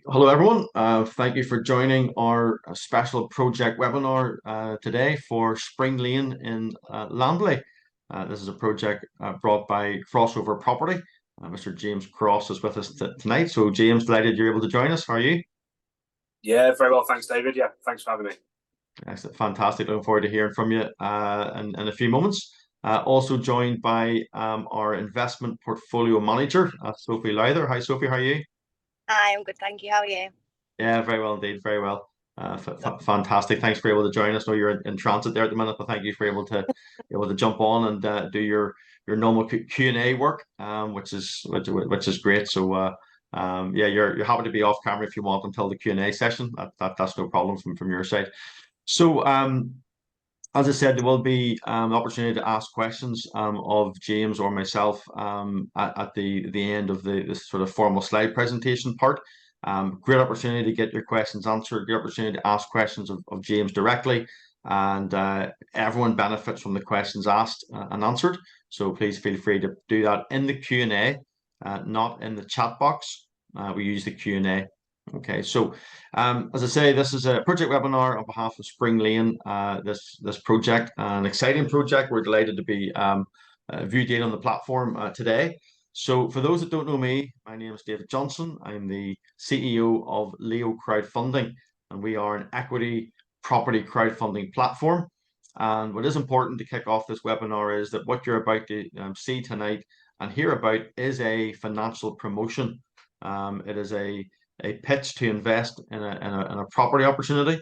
Hello, everyone. Thank you for joining our special project webinar today for Spring Lane in Lambley. This is a project brought by Crossover Property. Mr. James Cross is with us tonight. So, James, delighted you're able to join us. How are you? Yeah, very well. Thanks, David. Yeah, thanks for having me. Excellent. Fantastic. Looking forward to hearing from you in a few moments. Also joined by our investment portfolio manager, Sophie Lowther. Hi, Sophie. How are you? Hi, I'm good, thank you. How are you? Yeah, very well indeed. Very well. Fantastic. Thanks for able to join us. I know you're in transit there at the minute, but thank you for able to jump on and do your normal Q&A work, which is great. So yeah, you're happy to be off camera if you want until the Q&A session. That's no problem from your side. So as I said, there will be an opportunity to ask questions of James or myself at the end of this sort of formal slide presentation part. Great opportunity to get your questions answered, great opportunity to ask questions of James directly, and everyone benefits from the questions asked and answered. So please feel free to do that in the Q&A, not in the chat box. We use the Q&A. Okay, so as I say, this is a project webinar on behalf of Spring Lane. This project, an exciting project. We're delighted to be viewed on the platform today. So for those that don't know me, my name is David Johnson. I'm the CEO of Leo Crowdfunding, and we are an equity property crowdfunding platform. And what is important to kick off this webinar is that what you're about to see tonight and hear about is a financial promotion. It is a pitch to invest in a property opportunity,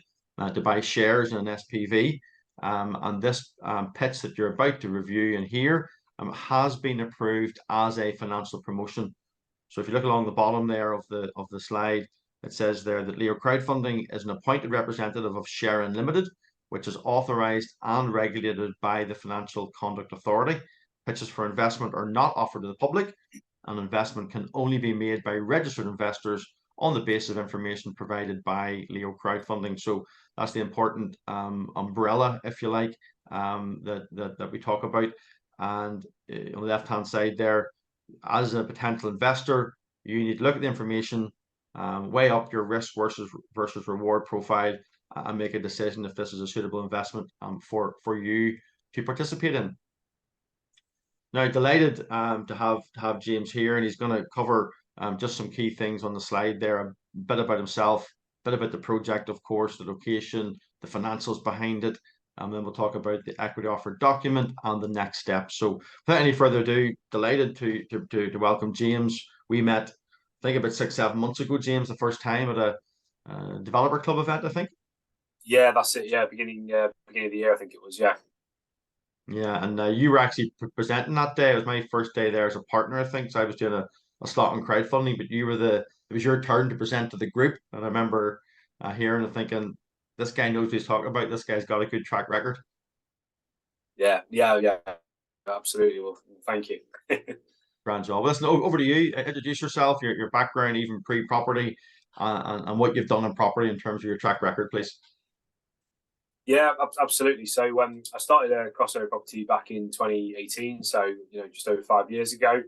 to buy shares in an SPV. And this pitch that you're about to review and hear has been approved as a financial promotion. So if you look along the bottom there of the slide, it says there that Leo Crowdfunding is an appointed representative of Sharon Limited, which is authorized and regulated by the Financial Conduct Authority. Pitches for investment are not offered to the public, and investment can only be made by registered investors on the basis of information provided by Leo Crowdfunding. So that's the important umbrella, if you like, that we talk about. And on the left-hand side there, as a potential investor, you need to look at the information, weigh up your risk versus reward profile, and make a decision if this is a suitable investment for you to participate in. Now, delighted to have James here, and he's going to cover just some key things on the slide there, a bit about himself, a bit about the project, of course, the location, the financials behind it, and then we'll talk about the equity offer document and the next steps. So without any further ado, delighted to welcome James. We met, I think, about 6-7 months ago, James, the first time at a developer club event, I think. Yeah, that's it. Yeah, beginning of the year, I think it was. Yeah. Yeah, and you were actually presenting that day. It was my first day there as a partner, I think. So I was doing a slot on crowdfunding, but it was your turn to present to the group. And I remember hearing and thinking, this guy knows what he's talking about. This guy's got a good track record. Yeah, absolutely. Well, thank you. Grand job. Listen, over to you. Introduce yourself, your background, even pre-property, and what you've done in property in terms of your track record, please. Yeah, absolutely. So I started a Crossover Property back in 2018, so just over 5 years ago.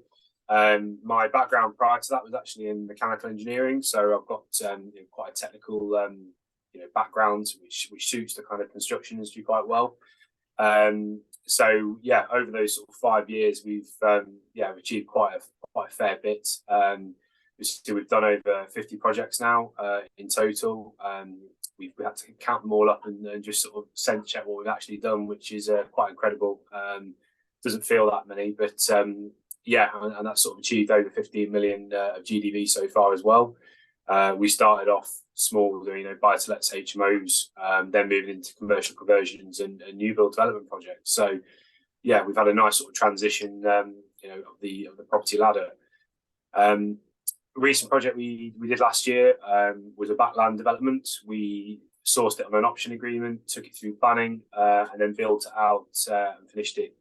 My background prior to that was actually in mechanical engineering, so I've got quite a technical background, which suits the kind of construction industry quite well. So yeah, over those sort of 5 years, we've achieved quite a fair bit. We've done over 50 projects now in total. We had to count them all up and just sort of sense check what we've actually done, which is quite incredible. Doesn't feel that many, but yeah, and that's sort of achieved over 15 million of GDV so far as well. We started off small, buy-to-lets, HMOs, then moving into commercial conversions and new build development projects. So yeah, we've had a nice sort of transition, of the property ladder. Recent project we did last year was a backland development. We sourced it on an option agreement, took it through planning, and then built it out and finished it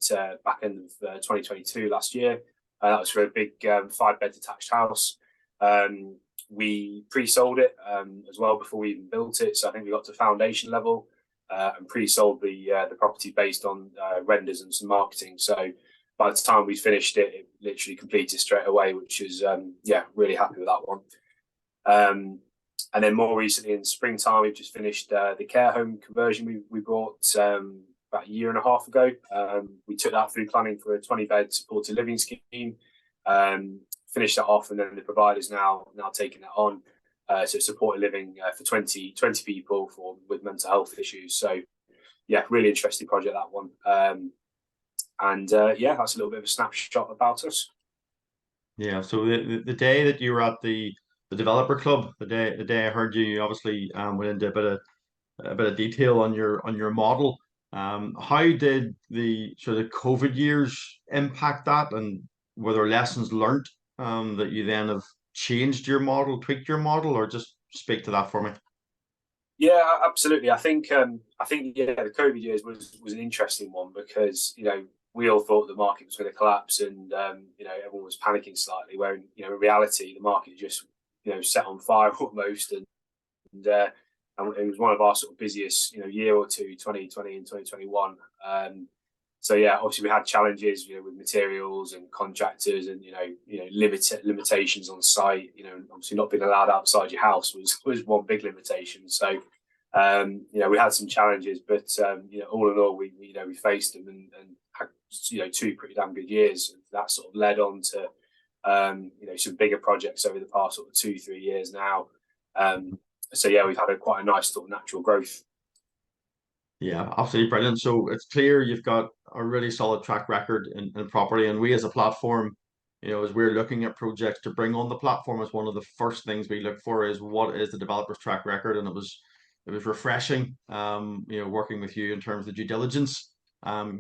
back end of 2022 last year. That was for a big 5-bed detached house. We pre-sold it as well before we even built it. So I think we got to foundation level and pre-sold the property based on renders and some marketing. So by the time we finished it, it literally completed straight away, which is, really happy with that one. And then more recently in springtime, we've just finished the care home conversion we bought about a year and a half ago. We took that through planning for a 20-bed supported living scheme, finished that off, and then the provider's now taking that on. So supported living for 20 people with mental health issues. So yeah, really interesting project, that one. Yeah, that's a little bit of a snapshot about us. Yeah. So the day that you were at the developer club, the day I heard you obviously went into a bit of detail on your model. How did the sort of COVID years impact that, and were there lessons learned that you then have changed your model, tweaked your model, or just speak to that for me? Yeah, absolutely. I think yeah, the COVID years was an interesting one because we all thought the market was going to collapse, and everyone was panicking slightly. Where in reality the market just set on fire almost, and it was one of our sort of busiest year or two, 2020 and 2021. So yeah, obviously we had challenges with materials and contractors, and limitations on site. Obviously not being allowed outside your house was one big limitation. So we had some challenges, but all in all, we faced them and had two pretty damn good years. That sort of led on to some bigger projects over the past sort of 2-3 years now. So yeah, we've had quite a nice sort of natural growth. Yeah, absolutely brilliant. So it's clear you've got a really solid track record in property, and we as a platform, as we're looking at projects to bring on the platform, as one of the first things we look for is what is the developer's track record, and it was refreshing, working with you in terms of due diligence,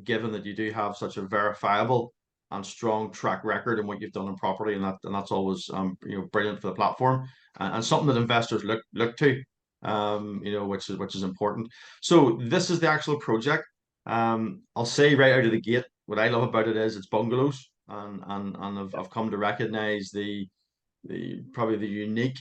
given that you do have such a verifiable and strong track record in what you've done in property, and that's always brilliant for the platform, and something that investors look to, which is important. So this is the actual project. I'll say right out of the gate, what I love about it is it's bungalows, and I've come to recognize probably the unique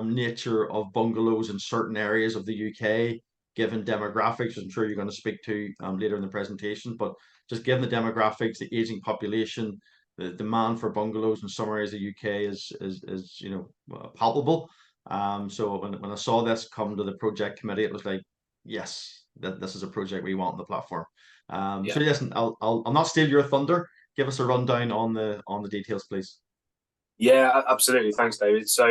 nature of bungalows in certain areas of the UK, given demographics, I'm sure you're going to speak to later in the presentation, but just given the demographics, the aging population, the demand for bungalows in some areas of the UK is palpable. So when I saw this come to the project committee, it was like, yes, this is a project we want on the platform. Yeah. So listen, I'll not steal your thunder. Give us a rundown on the details, please. Yeah, absolutely. Thanks, David. So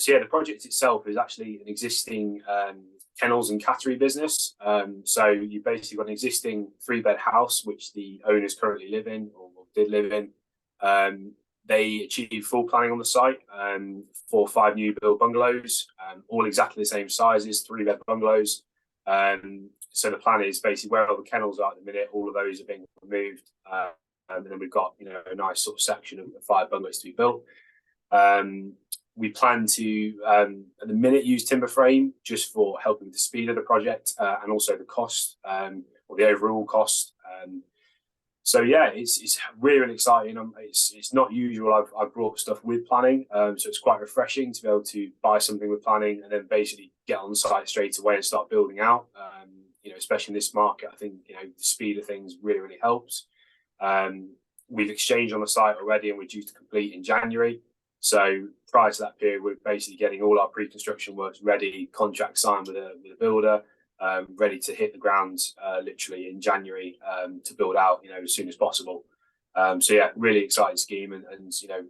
yeah, the project itself is actually an existing kennels and cattery business. So you basically got an existing 3-bed house, which the owners currently live in or did live in. They achieved full planning on the site for 5 new build bungalows, all exactly the same sizes, 3-bed bungalows. So the plan is basically where all the kennels are at the minute, all of those are being removed. And then we've got a nice sort of section of 5 bungalows to be built. We plan to at the minute use timber frame just for helping with the speed of the project and also the cost or the overall cost. So yeah, it's really exciting. It's not usual. I've brought stuff with planning, so it's quite refreshing to be able to buy something with planning and then basically get on site straight away and start building out. Especially in this market, I think the speed of things really helps. We've exchanged on the site already, and we're due to complete in January. So prior to that period, we're basically getting all our pre-construction works ready, contract signed with a builder, ready to hit the ground literally in January to build out as soon as possible. So yeah, really exciting scheme, and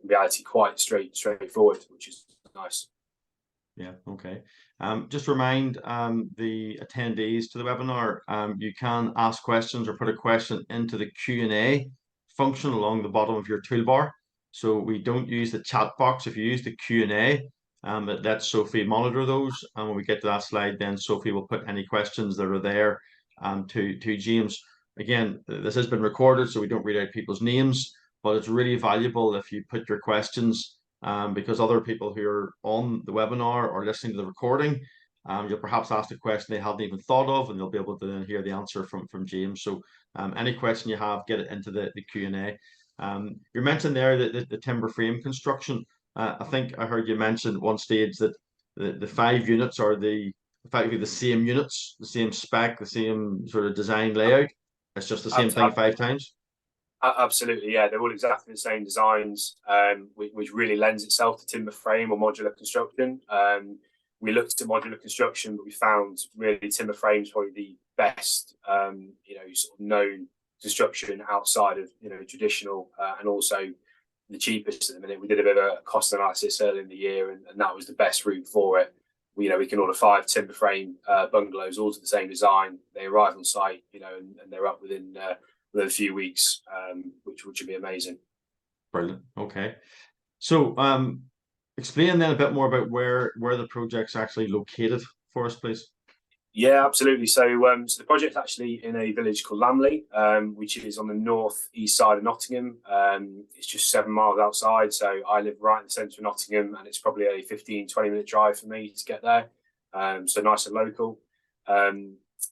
reality quite straightforward, which is nice. Yeah, okay. Just remind the attendees to the webinar, you can ask questions or put a question into the Q&A function along the bottom of your toolbar. So we don't use the chat box. If you use the Q&A, it lets Sophie monitor those. And when we get to that slide, then Sophie will put any questions that are there to James. Again, this has been recorded, so we don't read out people's names, but it's really valuable if you put your questions because other people who are on the webinar or listening to the recording, you'll perhaps ask a question they haven't even thought of, and they'll be able to then hear the answer from James. So any question you have, get it into the Q&A. You mentioned there that the timber frame construction. I think I heard you mention at one stage that the 5 units are effectively the same units, the same spec, the same sort of design layout. It's just the same thing 5 times. Absolutely, yeah. They're all exactly the same designs, which really lends itself to timber frame or modular construction. we looked at modular construction, but we found really timber frames probably the best, sort of known construction outside of traditional, and also the cheapest at the minute. We did a bit of a cost analysis early in the year, and that was the best route for it. We can order 5 timber frame bungalows, all to the same design. They arrive on site, and they're up within a few weeks, which would be amazing. Brilliant. Okay. So explain then a bit more about where the project's actually located for us, please. Yeah, absolutely. So, so the project's actually in a village called Lamley, which is on the northeast side of Nottingham. It's just 7 miles outside. So I live right in the centre of Nottingham, and it's probably a 15-20 minute drive for me to get there. So nice and local.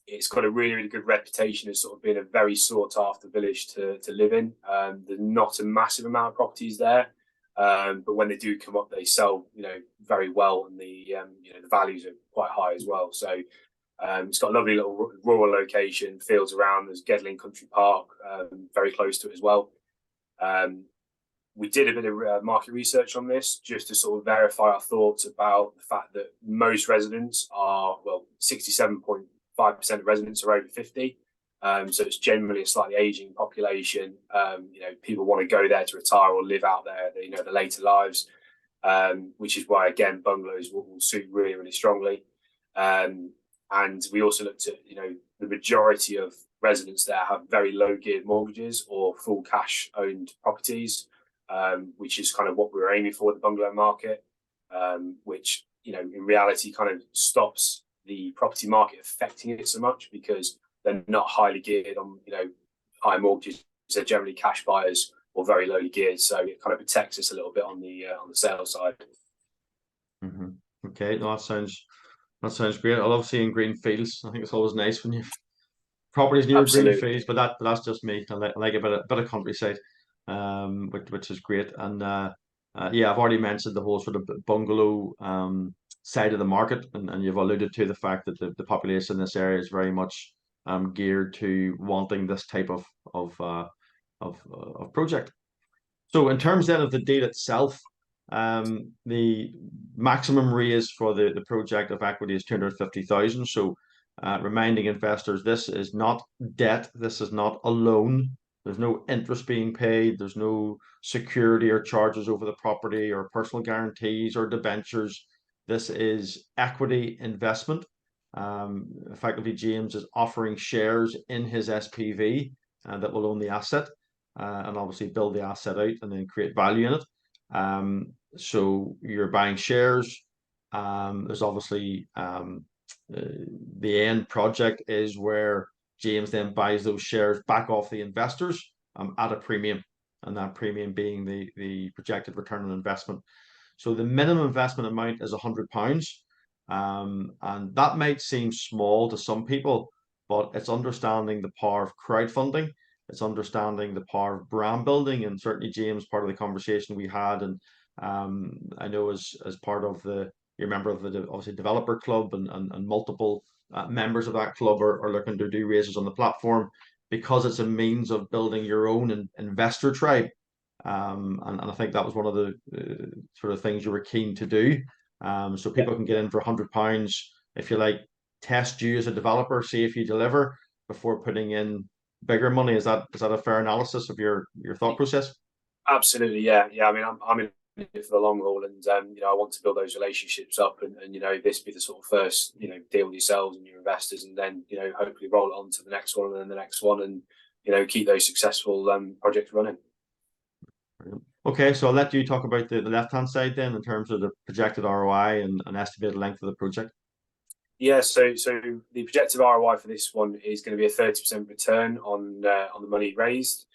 It's got a really, really good reputation as sort of being a very sought after village to live in. There's not a massive amount of properties there. But when they do come up, they sell, very well, and the values are quite high as well. So it's got a lovely little rural location, fields around. There's Gedling Country Park, very close to it as well. We did a bit of market research on this just to sort of verify our thoughts about the fact that most residents are, 67.5% of residents are over 50. So it's generally a slightly aging population. People want to go there to retire or live out there, the later lives, which is why, again, bungalows will suit really, really strongly. And we also looked at, the majority of residents there have very low geared mortgages or full cash owned properties, which is kind of what we were aiming for with the bungalow market, which, in reality kind of stops the property market affecting it so much because they're not highly geared on, high mortgages. They're generally cash buyers or very lowly geared. So it kind of protects us a little bit on the sales side. Mm-hmm. Okay, no, that sounds great. I love seeing green fields. I think it's always nice when you've properties near green fields, but that's just me. I like a bit of countryside, which is great. And yeah, I've already mentioned the whole sort of bungalow side of the market, and you've alluded to the fact that the population in this area is very much geared to wanting this type of project. So in terms then of the deal itself, the maximum raise for the project of equity is 250,000. So reminding investors, this is not debt, this is not a loan. There's no interest being paid, there's no security or charges over the property or personal guarantees or debentures. This is equity investment. Effectively, James is offering shares in his SPV that will own the asset, and obviously build the asset out and then create value in it. So you're buying shares. There's obviously the end project is where James then buys those shares back off the investors at a premium, and that premium being the projected return on investment. So the minimum investment amount is £100. And that might seem small to some people, but it's understanding the power of crowdfunding. It's understanding the power of brand building, and certainly James, part of the conversation we had, and I know as part of you're a member of the obviously developer club, and multiple members of that club are looking to do raises on the platform because it's a means of building your own investor tribe. And I think that was one of the sort of things you were keen to do. So people can get in for £100, if you like, test you as a developer, see if you deliver before putting in bigger money. Is that a fair analysis of your thought process? Absolutely, yeah. I mean, I'm in it for the long haul, and I want to build those relationships up, and this be the sort of first deal with yourselves and your investors, and then hopefully roll it on to the next one and then the next one, and keep those successful projects running. Okay, so I'll let you talk about the left-hand side then in terms of the projected ROI and estimated length of the project. Yeah, so the projected ROI for this one is going to be a 30% return on the money raised.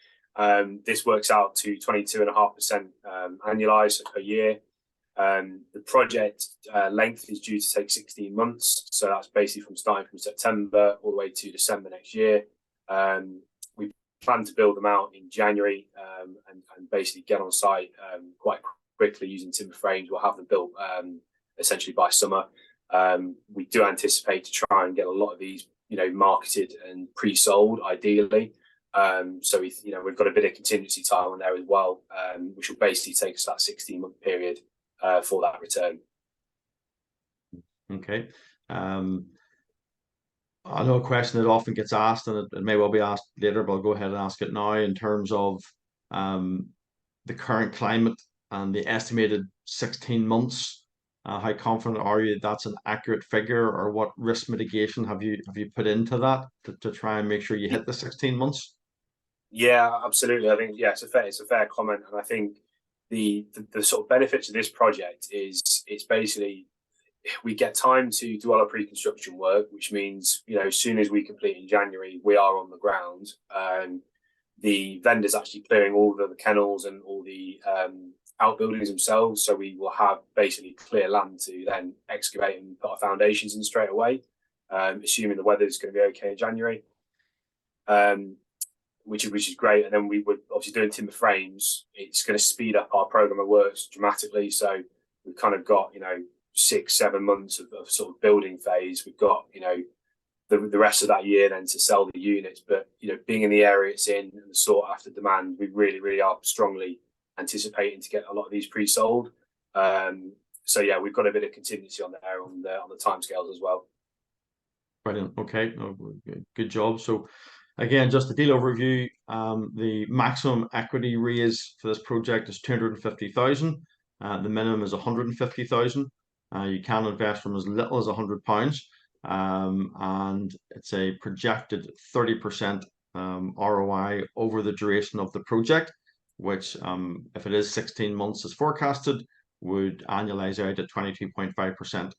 This works out to 22.5% annualized per year. The project length is due to take 16 months, so that's basically starting from September all the way to December next year. We plan to build them out in January, and basically get on site quite quickly using timber frames. We'll have them built essentially by summer. We do anticipate to try and get a lot of these marketed and pre-sold ideally. So we've got a bit of contingency time on there as well, which will basically take us that 16-month period for that return. Okay. Um, I know a question that often gets asked, and it may well be asked later, but I'll go ahead and ask it now in terms of um, the current climate and the estimated 16 months. How confident are you that's an accurate figure, or what risk mitigation have you put into that to try and make sure you hit the 16 months? Yeah, absolutely. I think it's a fair comment, and I think the sort of benefits of this project is it's basically we get time to do all our pre-construction work, which means as soon as we complete in January, we are on the ground. The vendors actually clearing all the kennels and all the outbuildings themselves, so we will have basically clear land to then excavate and put our foundations in straight away, assuming the weather is going to be okay in January. Um, which is great. And then we would obviously doing timber frames. It's going to speed up our program of works dramatically. So we've kind of got 6-7 months of sort of building phase. We've got the rest of that year then to sell the units. But being in the area it's in and the sought after demand, we really are strongly anticipating to get a lot of these pre-sold. So yeah, we've got a bit of contingency on there on the timescales as well. Brilliant. Okay. No, good job. So again, just a deal overview. The maximum equity raise for this project is 250,000. The minimum is 150,000. You can invest from as little as £100. And it's a projected 30% ROI over the duration of the project, which if it is 16 months as forecasted, would annualize out at 22.5%,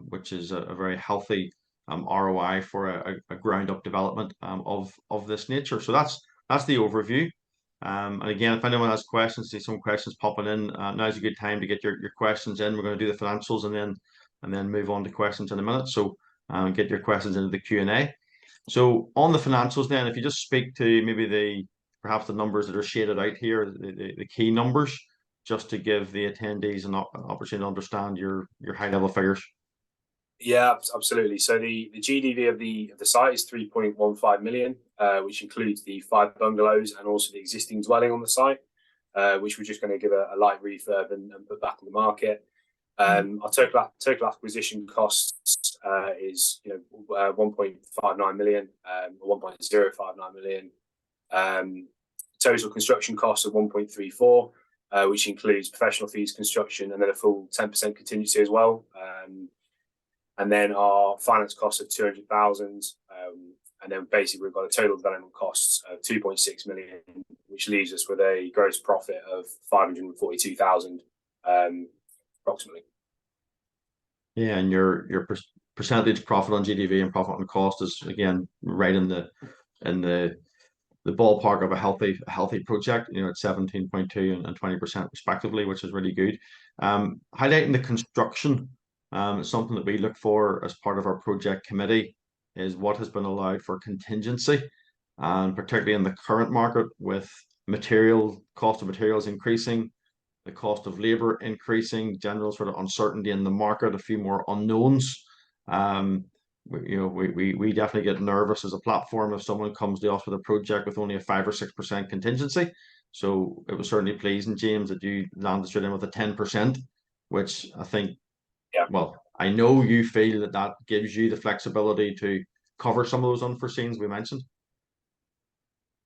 which is a very healthy ROI for a ground up development of this nature. So that's the overview. And again, if anyone has questions, see some questions popping in. Now's a good time to get your questions in. We're going to do the financials and then move on to questions in a minute. So get your questions into the Q&A. So on the financials, then, if you just speak to maybe perhaps the numbers that are shaded out here, the key numbers, just to give the attendees an opportunity to understand your high level figures. Yeah, absolutely. So the GDV of the site is 3.15 million, which includes the 5 bungalows and also the existing dwelling on the site, which we're just going to give a light refurb and put back on the market. Our total acquisition costs is 1.59 million or 1.059 million. Total construction costs of 1.34, which includes professional fees, construction, and then a full 10% contingency as well. And then our finance costs of 200,000, and then basically we've got a total development costs of 2.6 million, which leaves us with a gross profit of 542,000, approximately. Yeah, and your percentage profit on GDV and profit on cost is again right in the ballpark of a healthy project. It's 17.2 and 20% respectively, which is really good. Highlighting the construction. Something that we look for as part of our project committee is what has been allowed for contingency, and particularly in the current market with cost of materials increasing, the cost of labor increasing, general sort of uncertainty in the market, a few more unknowns. We definitely get nervous as a platform if someone comes to us with a project with only a 5 or 6% contingency. So it was certainly pleasing, James, that you landed straight in with a 10%, which I think, Yeah. well, I know you feel that gives you the flexibility to cover some of those unforeseens we mentioned.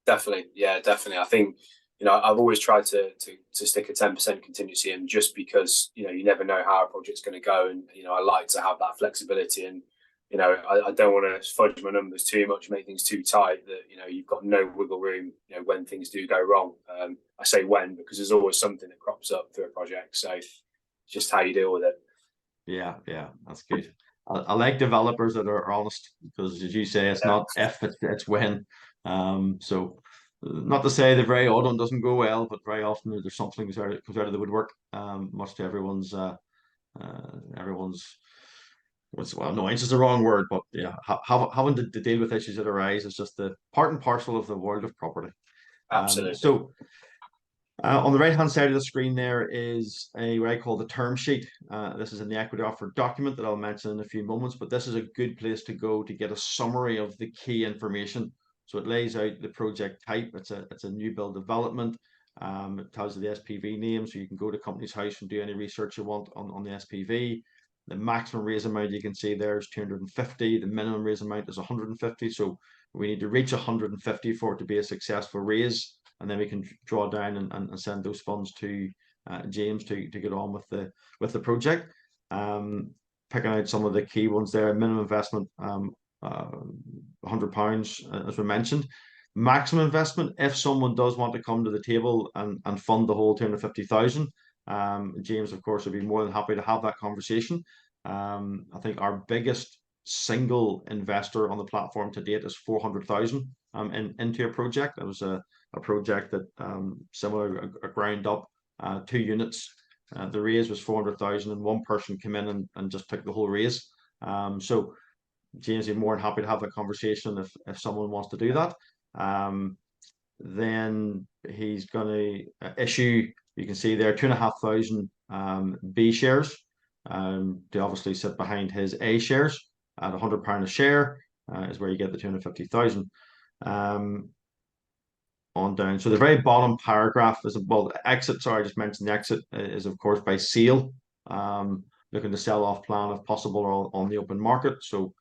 Definitely, yeah, definitely. I think I've always tried to stick a 10% contingency in, just because you never know how a project's going to go, and I like to have that flexibility, and I don't want to fudge my numbers too much, make things too tight that you've got no wiggle room when things do go wrong. I say when because there's always something that crops up through a project, so it's just how you deal with it. Yeah, that's good. I like developers that are honest, because as you say, it's not if, it's when. So not to say the very odd one doesn't go well, but very often there's something that comes out of the woodwork, much to everyone's well, annoyance is the wrong word, but yeah, having to deal with issues that arise is just the part and parcel of the world of property. Absolutely. So on the right-hand side of the screen there is what I call the term sheet. This is in the equity offer document that I'll mention in a few moments, but this is a good place to go to get a summary of the key information. So it lays out the project type. It's a new build development. It tells you the SPV name, so you can go to Companies House and do any research you want on the SPV. The maximum raise amount you can see there is 250. The minimum raise amount is 150. So we need to reach 150 for it to be a successful raise, and then we can draw down and send those funds to James to get on with the project. Picking out some of the key ones there: minimum investment, £100, as we mentioned. Maximum investment, if someone does want to come to the table and fund the whole 250,000, James, of course, would be more than happy to have that conversation. I think our biggest single investor on the platform to date is 400,000 into a project. It was a project that similar, a ground up, 2 units. The raise was 400,000, and one person came in and just took the whole raise. So James would be more than happy to have a conversation if someone wants to do that. Then he's going to issue, you can see there, 2,500 B shares to obviously sit behind his A shares at £100 a share, is where you get the 250,000. On down. So the very bottom paragraph is, well, the exit, sorry, I just mentioned the exit is of course by sale. Looking to sell off plan if possible on the open market. So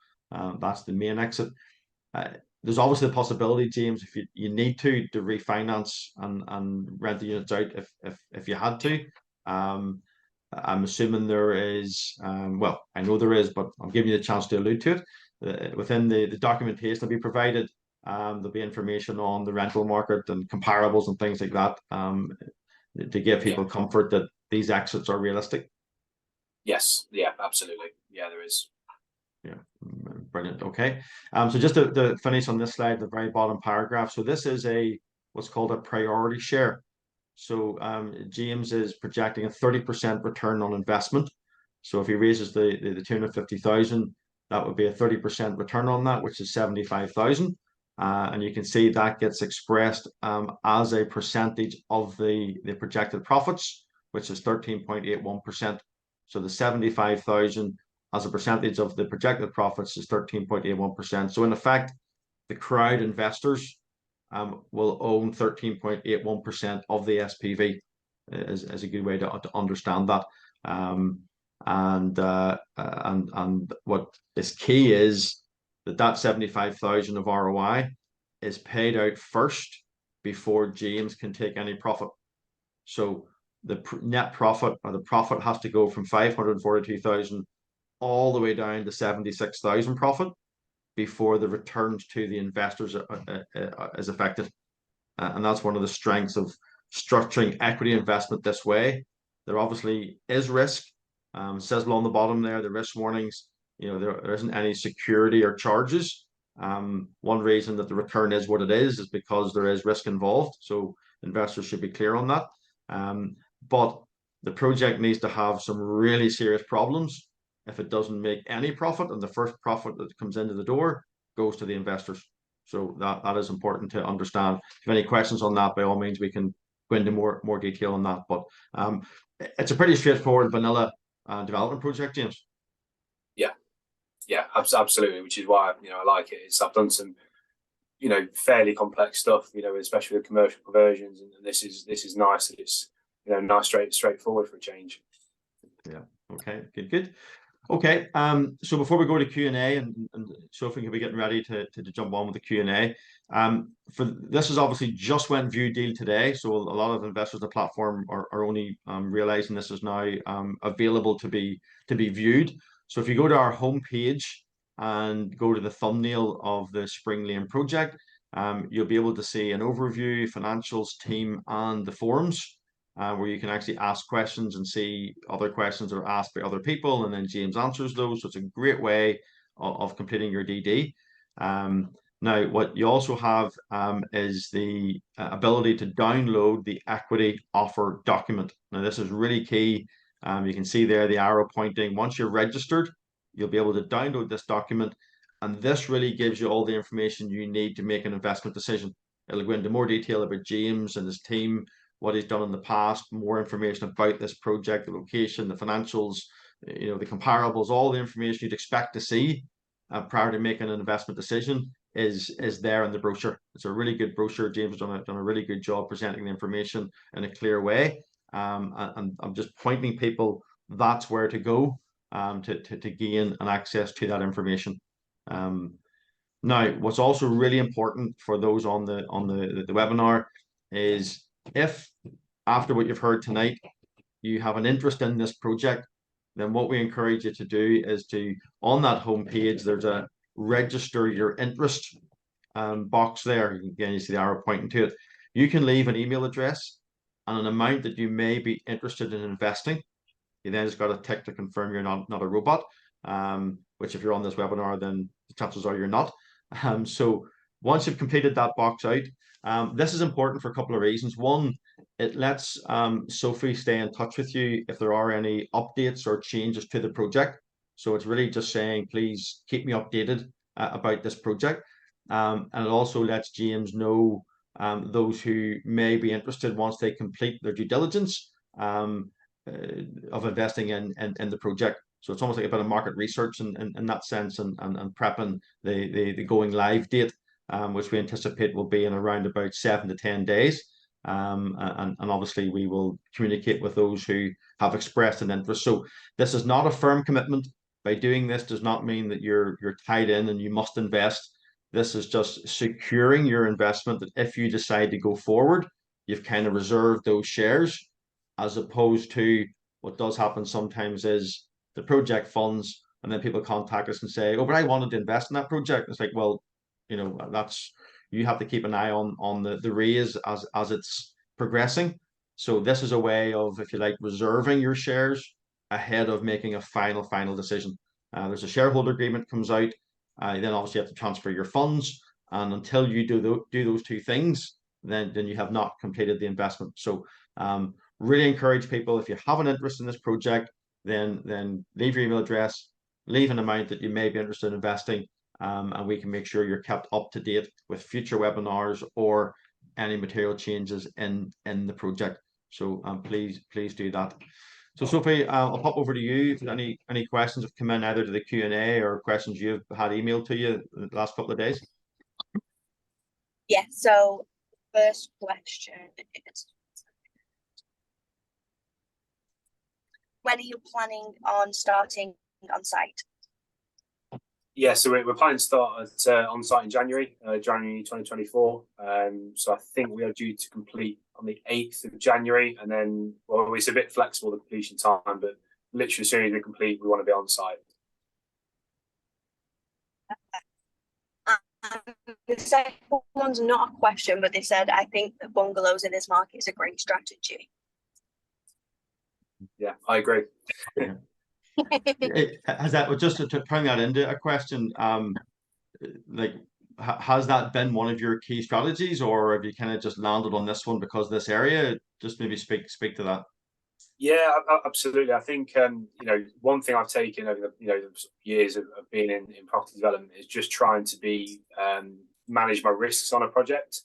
that's the main exit. There's obviously the possibility, James, if you need to refinance and rent the units out if you had to. I'm assuming there is, well, I know there is, but I'm giving you the chance to allude to it. Within the documentation that we provided, there'll be information on the rental market and comparables and things like that, to give people comfort that these exits are realistic. Yes, yeah, absolutely. Yeah, there is. Yeah, brilliant. Okay. So just to finish on this slide, the very bottom paragraph. So this is what's called a priority share. So James is projecting a 30% return on investment. So if he raises the 250,000, that would be a 30% return on that, which is 75,000. And you can see that gets expressed as a percentage of the projected profits, which is 13.81%. So the 75,000 as a percentage of the projected profits is 13.81%. So in effect, the crowd investors will own 13.81% of the SPV, is a good way to understand that. And what is key is that 75,000 of ROI is paid out first before James can take any profit. So the net profit, or the profit, has to go from 542,000 all the way down to 76,000 profit before the returns to the investors is affected. And that's one of the strengths of structuring equity investment this way. There obviously is risk. It says along the bottom there, the risk warnings, there isn't any security or charges. One reason that the return is what it is because there is risk involved. So investors should be clear on that. But the project needs to have some really serious problems if it doesn't make any profit, and the first profit that comes into the door goes to the investors. So that is important to understand. If you have any questions on that, by all means, we can go into more detail on that. But it's a pretty straightforward vanilla development project, James. Yeah, absolutely. Which is why I like it. I've done some fairly complex stuff, especially with commercial conversions, and this is nice. It's nice, straightforward for a change. Yeah. Okay. Good. Okay. So before we go to Q&A, and Sophie can be getting ready to jump on with the Q&A. For this is obviously just went view deal today, so a lot of investors on the platform are only realizing this is now available to be viewed. So if you go to our homepage and go to the thumbnail of the Spring Lane project, you'll be able to see an overview, financials, team, and the forums, where you can actually ask questions and see other questions that are asked by other people, and then James answers those. So it's a great way of completing your DD. Now, what you also have is the ability to download the equity offer document. Now, this is really key. You can see there the arrow pointing. Once you're registered, you'll be able to download this document, and this really gives you all the information you need to make an investment decision. It'll go into more detail about James and his team, what he's done in the past, more information about this project, the location, the financials, the comparables, all the information you'd expect to see prior to making an investment decision is there in the brochure. It's a really good brochure. James has done a really good job presenting the information in a clear way. And I'm just pointing people that's where to go. to gain an access to that information. Now, what's also really important for those on the webinar is, if after what you've heard tonight, you have an interest in this project, then what we encourage you to do is to, on that home page, there's a register your interest box there. Again, you see the arrow pointing to it. You can leave an email address and an amount that you may be interested in investing. You then just got to tick to confirm you're not a robot, which if you're on this webinar, then the chances are you're not. So once you've completed that box out, this is important for a couple of reasons. One, it lets Sophie stay in touch with you if there are any updates or changes to the project. So it's really just saying, please keep me updated about this project. And it also lets James know those who may be interested, once they complete their due diligence of investing in the project. So it's almost like a bit of market research in that sense, and prepping the going live date, which we anticipate will be in around about 7 to 10 days. And obviously we will communicate with those who have expressed an interest. So this is not a firm commitment. By doing this does not mean that you're tied in and you must invest. This is just securing your investment, that if you decide to go forward, you've kind of reserved those shares, as opposed to what does happen sometimes is the project funds, and then people contact us and say, oh, but I wanted to invest in that project. It's like, well, that's, you have to keep an eye on the raise as it's progressing. So this is a way of, if you like, reserving your shares ahead of making a final decision. There's a shareholder agreement comes out. Then obviously you have to transfer your funds, and until you do those two things, then you have not completed the investment. So really encourage people, if you have an interest in this project, then leave your email address, leave an amount that you may be interested in investing, and we can make sure you're kept up to date with future webinars or any material changes in the project. So please do that. So Sophie, I'll pop over to you if any questions have come in, either to the Q&A or questions you've had emailed to you in the last couple of days. Yeah, so first question is, when are you planning on starting on site? Yeah, so we're planning to start at on site in January 2024. So I think we are due to complete on the 8th of January, and then, well, it's a bit flexible, the completion time, but literally as soon as we complete, we want to be on site. The second one's not a question, but they said, I think that bungalows in this market is a great strategy. Yeah, I agree. Yeah. Has that, just to turn that into a question, like, has that been one of your key strategies, or have you kind of just landed on this one because of this area? Just maybe speak to that. Yeah, absolutely. I think one thing I've taken over the years of being in property development is just trying to be manage my risks on a project.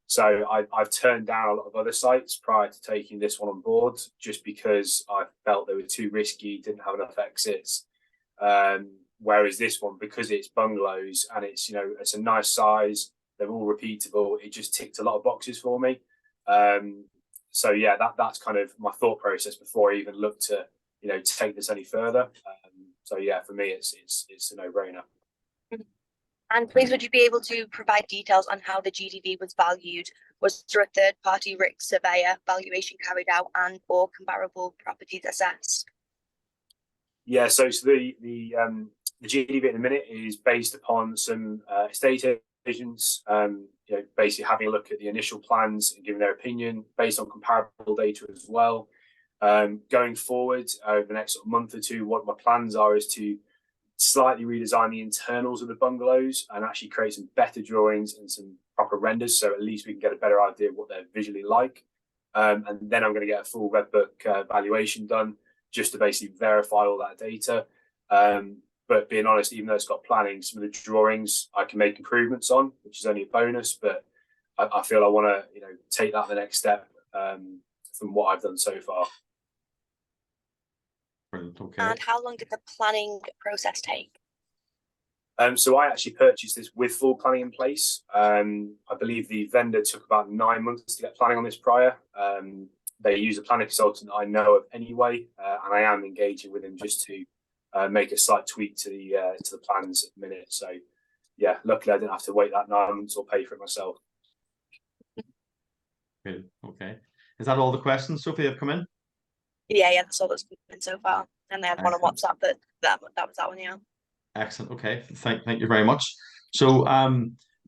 So I've turned down a lot of other sites prior to taking this one on board, just because I felt they were too risky, didn't have enough exits. Whereas this one, because it's bungalows and it's it's a nice size, they're all repeatable, it just ticked a lot of boxes for me. So yeah, that's kind of my thought process before I even look to take this any further. So yeah, for me it's a no-brainer. And please, would you be able to provide details on how the GDV was valued? Was there a third-party RIC surveyor valuation carried out and or comparable properties assessed? Yeah, so the GDV at the minute is based upon some estate agents, basically having a look at the initial plans and giving their opinion based on comparable data as well. Going forward over the next month or two, what my plans are is to slightly redesign the internals of the bungalows and actually create some better drawings and some proper renders, so at least we can get a better idea of what they're visually like. And then I'm going to get a full red book valuation done, just to basically verify all that data. But being honest, even though it's got planning, some of the drawings I can make improvements on, which is only a bonus. But I feel I want to take that the next step from what I've done so far. Brilliant. Okay. And how long did the planning process take? So I actually purchased this with full planning in place. I believe the vendor took about 9 months to get planning on this prior. they use a planning consultant that I know of anyway, and I am engaging with him just to make a slight tweak to the plans at the minute. So yeah, luckily I didn't have to wait that 9 months or pay for it myself. Good. Okay. Is that all the questions, Sophie, have come in? Yeah, that's all that's been so far. And they had one on Excellent. WhatsApp, but that was that one, yeah. Excellent. Okay. Thank you very much. So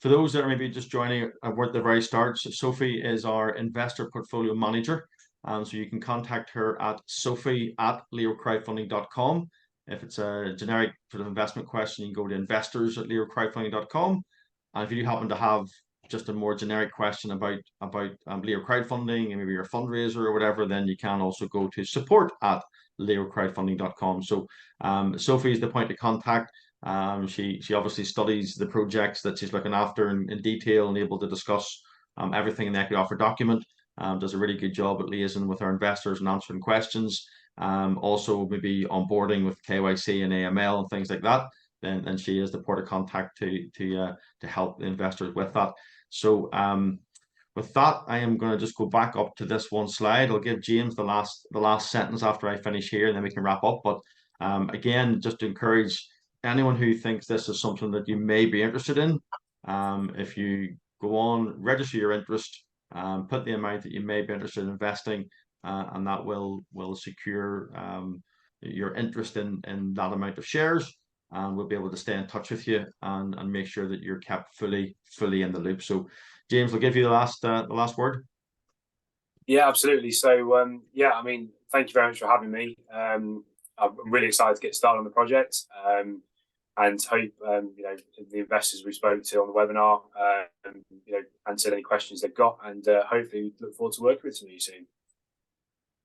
for those that are maybe just joining we're at the very start, so Sophie is our investor portfolio manager. So you can contact her at sophie@leocrowdfunding.com. If it's a generic sort of investment question, you can go to investors@leocrowdfunding.com. And if you happen to have just a more generic question about Leo crowdfunding and maybe your fundraiser or whatever, then you can also go to support@leocrowdfunding.com. So Sophie is the point of contact. She obviously studies the projects that she's looking after in detail and able to discuss everything in the equity offer document. Does a really good job at liaising with our investors and answering questions. Also maybe onboarding with KYC and AML and things like that. Then she is the port of contact to help the investors with that. So with that, I am going to just go back up to this one slide. I'll give James the last sentence after I finish here, and then we can wrap up. But again, just to encourage anyone who thinks this is something that you may be interested in, if you go on, register your interest, put the amount that you may be interested in investing, and that will secure your interest in that amount of shares. And we'll be able to stay in touch with you and make sure that you're kept fully in the loop. So, James, I'll give you the last word. Yeah, absolutely. So yeah, I mean, thank you very much for having me. I'm really excited to get started on the project, and hope the investors we spoke to on the webinar answered any questions they've got, and hopefully look forward to working with some of you soon.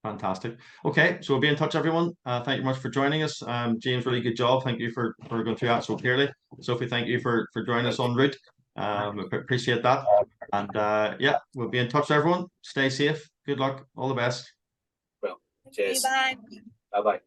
Fantastic. Okay, so we'll be in touch, everyone. Thank you much for joining us. James, really good job. Thank you for going through that so clearly. Sophie, thank you for joining us en route. Appreciate that. And yeah, we'll be in touch, everyone. Stay safe. Good luck. All the best. Well, cheers. Bye. Bye bye.